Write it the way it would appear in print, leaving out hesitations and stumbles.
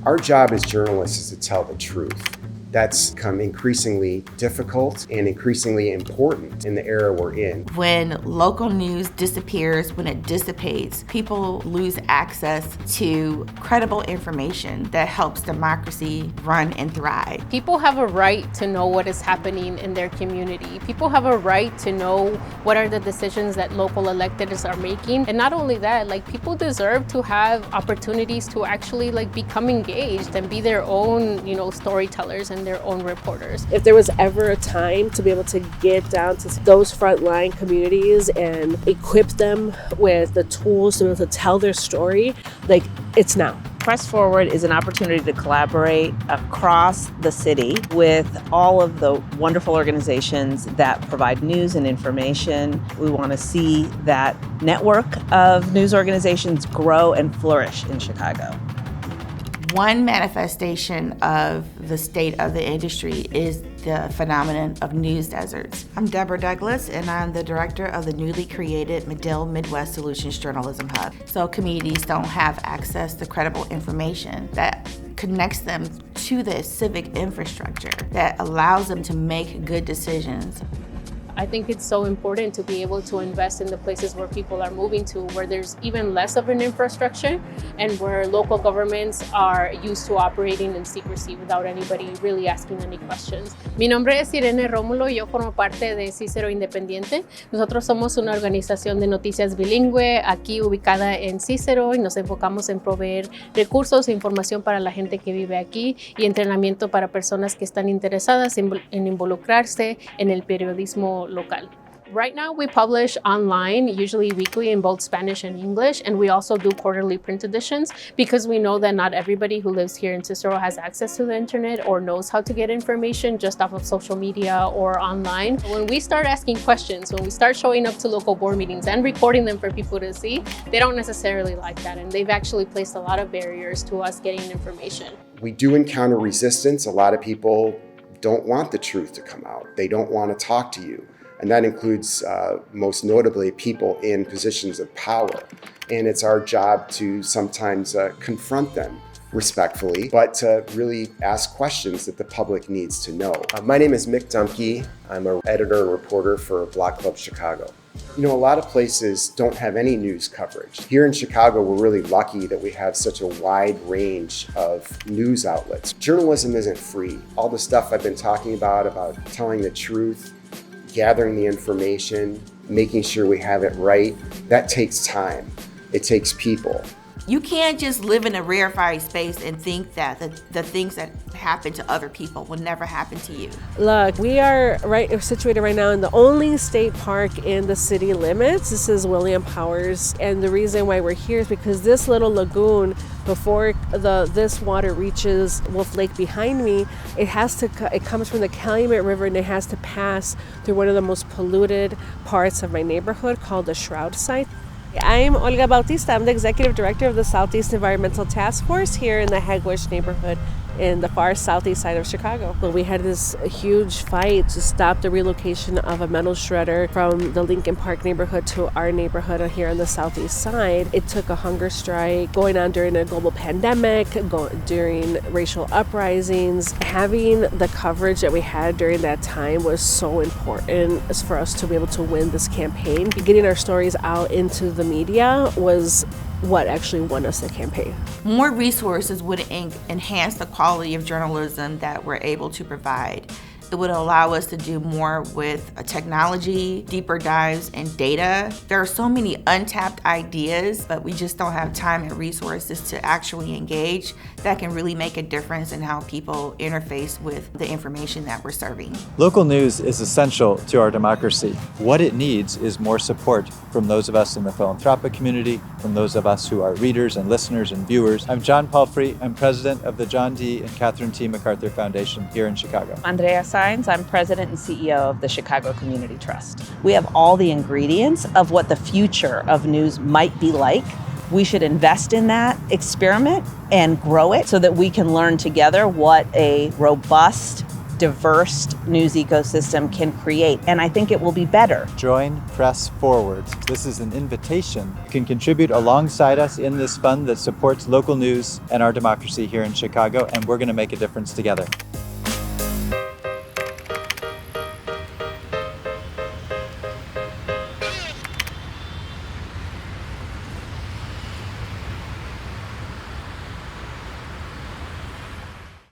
Our job as journalists is to tell the truth. That's become increasingly difficult and increasingly important in the era we're in. When local news disappears, when it dissipates, people lose access to credible information that helps democracy run and thrive. People have a right to know what is happening in their community. People have a right to know what are the decisions that local electeds are making. And not only that, people deserve to have opportunities to actually become engaged and be their own, storytellers and their own reporters. If there was ever a time to be able to get down to those frontline communities and equip them with the tools to be able to tell their story, it's now. Press Forward is an opportunity to collaborate across the city with all of the wonderful organizations that provide news and information. We want to see that network of news organizations grow and flourish in Chicago. One manifestation of the state of the industry is the phenomenon of news deserts. I'm Deborah Douglas, and I'm the director of the newly created Medill Midwest Solutions Journalism Hub. So communities don't have access to credible information that connects them to the civic infrastructure that allows them to make good decisions. I think it's so important to be able to invest in the places where people are moving to, where there's even less of an infrastructure and where local governments are used to operating in secrecy without anybody really asking any questions. Mi nombre es Irene Rómulo y yo formo parte de Cícero Independiente. Nosotros somos una organización de noticias bilingüe aquí ubicada en Cícero y nos enfocamos en proveer recursos e información para la gente que vive aquí y entrenamiento para personas que están interesadas en involucrarse en el periodismo local. Right now we publish online, usually weekly in both Spanish and English, and we also do quarterly print editions because we know that not everybody who lives here in Cicero has access to the internet or knows how to get information just off of social media or online. When we start asking questions, when we start showing up to local board meetings and recording them for people to see, they don't necessarily like that, and they've actually placed a lot of barriers to us getting information. We do encounter resistance. A lot of people don't want the truth to come out. They don't want to talk to you. And that includes, most notably, people in positions of power. And it's our job to sometimes confront them respectfully, but to really ask questions that the public needs to know. My name is Mick Dumke. I'm an editor and reporter for Block Club Chicago. A lot of places don't have any news coverage. Here in Chicago, we're really lucky that we have such a wide range of news outlets. Journalism isn't free. All the stuff I've been talking about telling the truth, gathering the information, making sure we have it right, that takes time. It takes people. You can't just live in a rarefied space and think that the things that happen to other people will never happen to you. Look, we are situated right now in the only state park in the city limits. This is William Powers, and the reason why we're here is because this little lagoon, before this water reaches Wolf Lake behind me, it comes from the Calumet River, and it has to pass through one of the most polluted parts of my neighborhood called the Shroud Site. I'm Olga Bautista. I'm the executive director of the Southeast Environmental Task Force here in the Hegwish neighborhood in the far southeast side of Chicago. But we had this huge fight to stop the relocation of a metal shredder from the Lincoln Park neighborhood to our neighborhood here on the southeast side. It took a hunger strike going on during a global pandemic, during racial uprisings. Having the coverage that we had during that time was so important for us to be able to win this campaign. Getting our stories out into the media was what actually won us the campaign. More resources would enhance the quality of journalism that we're able to provide. It would allow us to do more with technology, deeper dives, and data. There are so many untapped ideas, but we just don't have time and resources to actually engage that can really make a difference in how people interface with the information that we're serving. Local news is essential to our democracy. What it needs is more support from those of us in the philanthropic community, from those of us who are readers and listeners and viewers. I'm John Palfrey. I'm president of the John D. and Catherine T. MacArthur Foundation here in Chicago. Andrea Saenz. I'm president and CEO of the Chicago Community Trust. We have all the ingredients of what the future of news might be like. We should invest in that experiment and grow it so that we can learn together what a robust, diverse news ecosystem can create, and I think it will be better. Join Press Forward. This is an invitation. You can contribute alongside us in this fund that supports local news and our democracy here in Chicago, and we're going to make a difference together.